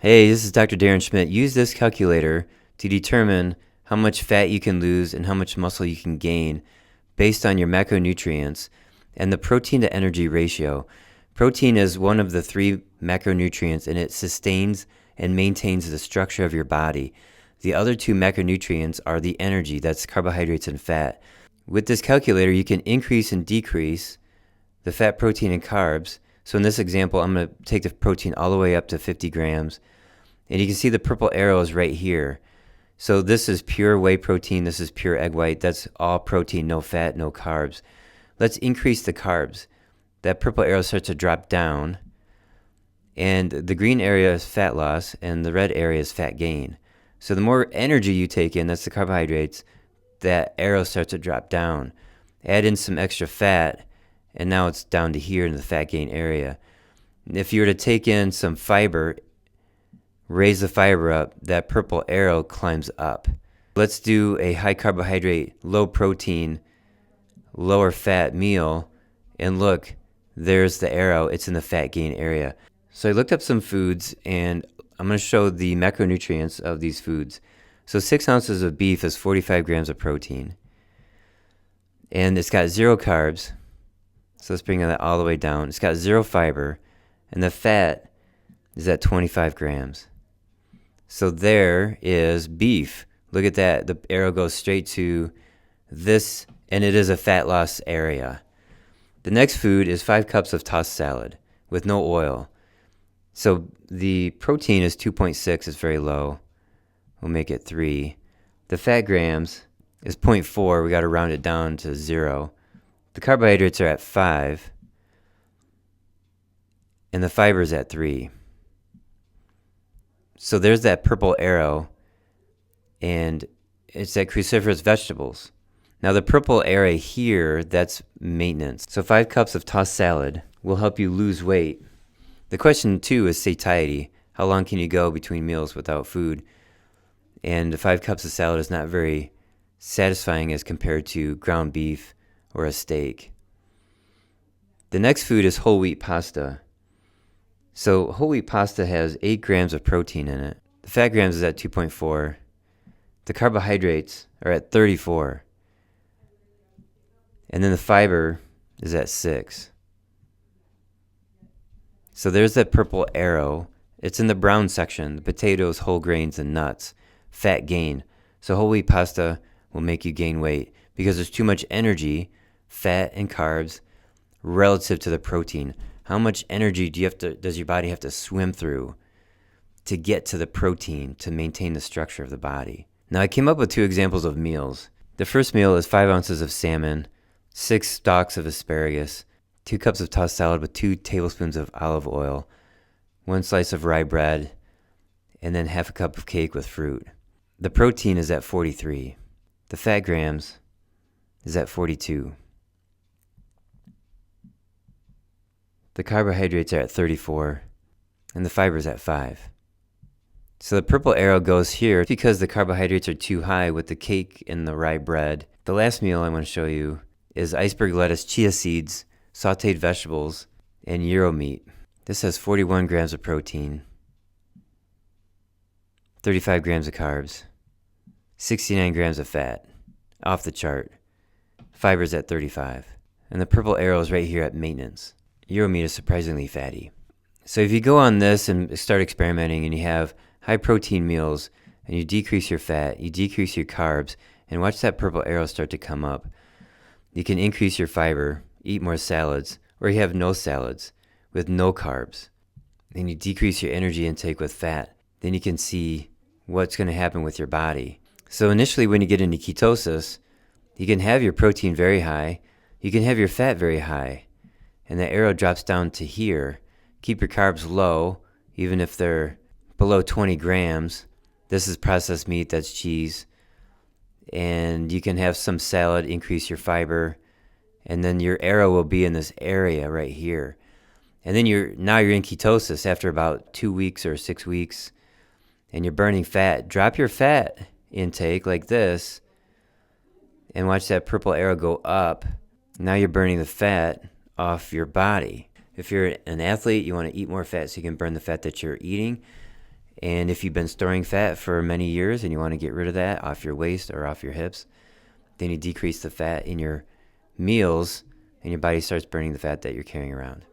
Hey, this is Dr. Darren Schmidt. Use this calculator to determine how much fat you can lose and how much muscle you can gain based on your macronutrients and the protein to energy ratio. Protein is one of the three macronutrients, and it sustains and maintains the structure of your body. The other two macronutrients are the energy, that's carbohydrates and fat. With this calculator, you can increase and decrease the fat, protein, and carbs. So in this example, I'm going to take the protein all the way up to 50 grams. And you can see the purple arrows right here. So this is pure whey protein. This is pure egg white. That's all protein, no fat, no carbs. Let's increase the carbs. That purple arrow starts to drop down. And the green area is fat loss, and the red area is fat gain. So the more energy you take in, that's the carbohydrates, that arrow starts to drop down. Add in some extra fat, and now it's down to here in the fat gain area. If you were to take in some fiber, raise the fiber up, that purple arrow climbs up. Let's do a high carbohydrate, low protein, lower fat meal, and look, there's the arrow. It's in the fat gain area. So I looked up some foods, and I'm going to show the macronutrients of these foods. So 6 ounces of beef is 45 grams of protein. And it's got 0 carbs. So let's bring that all the way down. It's got 0 fiber, and the fat is at 25 grams. So there is beef. Look at that. The arrow goes straight to this, and it is a fat loss area. The next food is 5 cups of tossed salad with no oil. So the protein is 2.6. It's very low. We'll make it 3. The fat grams is 0.4. We got to round it down to 0. The carbohydrates are at 5. And the fiber is at 3. So there's that purple arrow, and it's that cruciferous vegetables. Now the purple area here, that's maintenance. So 5 cups of tossed salad will help you lose weight. The question too is satiety. How long can you go between meals without food? And 5 cups of salad is not very satisfying as compared to ground beef or a steak. The next food is whole wheat pasta. So whole wheat pasta has 8 grams of protein in it. The fat grams is at 2.4. The carbohydrates are at 34. And then the fiber is at 6. So there's that purple arrow. It's in the brown section, the potatoes, whole grains, and nuts. Fat gain. So whole wheat pasta will make you gain weight because there's too much energy, fat and carbs, relative to the protein. How much energy does your body have to swim through to get to the protein to maintain the structure of the body? Now I came up with 2 examples of meals. The first meal is 5 ounces of salmon, 6 stalks of asparagus, 2 cups of tossed salad with 2 tablespoons of olive oil, 1 slice of rye bread, and then half a cup of cake with fruit. The protein is at 43. The fat grams is at 42. The carbohydrates are at 34, and the fiber is at 5. So the purple arrow goes here because the carbohydrates are too high with the cake and the rye bread. The last meal I want to show you is iceberg lettuce, chia seeds, sauteed vegetables, and gyro meat. This has 41 grams of protein, 35 grams of carbs, 69 grams of fat, off the chart. Fiber's at 35. And the purple arrow is right here at maintenance. Gyro meat is surprisingly fatty. So if you go on this and start experimenting and you have high protein meals and you decrease your fat, you decrease your carbs, and watch that purple arrow start to come up, you can increase your fiber, eat more salads, or you have no salads with no carbs. Then you decrease your energy intake with fat. Then you can see what's going to happen with your body. So initially when you get into ketosis, you can have your protein very high, you can have your fat very high, and the arrow drops down to here. Keep your carbs low, even if they're below 20 grams. This is processed meat, that's cheese. And you can have some salad, increase your fiber, and then your arrow will be in this area right here. And then you're in ketosis after about 2 weeks or 6 weeks, and you're burning fat. Drop your fat intake like this, and watch that purple arrow go up. Now you're burning the fat off your body. If you're an athlete, you want to eat more fat so you can burn the fat that you're eating. And if you've been storing fat for many years and you want to get rid of that off your waist or off your hips, then you decrease the fat in your meals and your body starts burning the fat that you're carrying around.